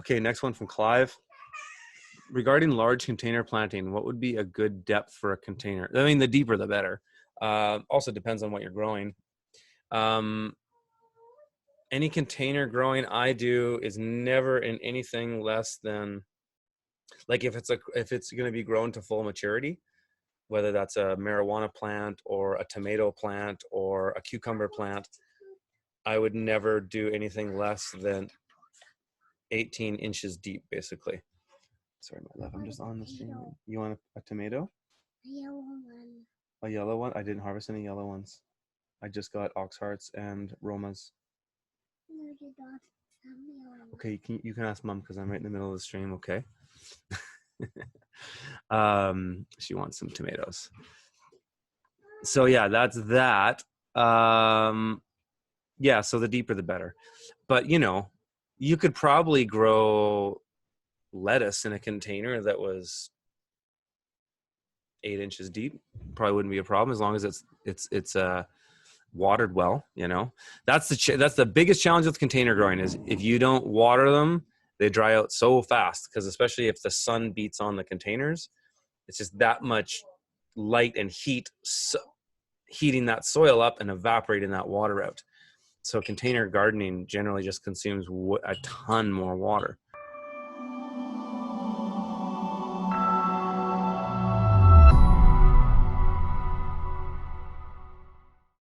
Okay, next one from Clive. Regarding large container planting, what would be a good depth for a container? I mean, the deeper the better. Also depends on what you're growing. Any container growing I do is never in anything less than, like, if it's going to be grown to full maturity, whether that's a marijuana plant or a tomato plant or a cucumber plant, I would never do anything less than 18 inches deep, basically. Sorry, my love, I'm just on the stream. You want a tomato? A yellow one. A yellow one? I didn't harvest any yellow ones. I just got ox hearts and romas. No, you don't. Okay, you can ask Mom because I'm right in the middle of the stream. Okay. She wants some tomatoes. So yeah, that's that. Yeah, so the deeper the better. But you could probably grow lettuce in a container that was 8 inches deep. Probably wouldn't be a problem as long as it's watered well. That's the biggest challenge with container growing is if you don't water them, they dry out so fast, because especially if the sun beats on the containers, it's just that much light and heat heating that soil up and evaporating that water out. So container gardening generally just consumes a ton more water.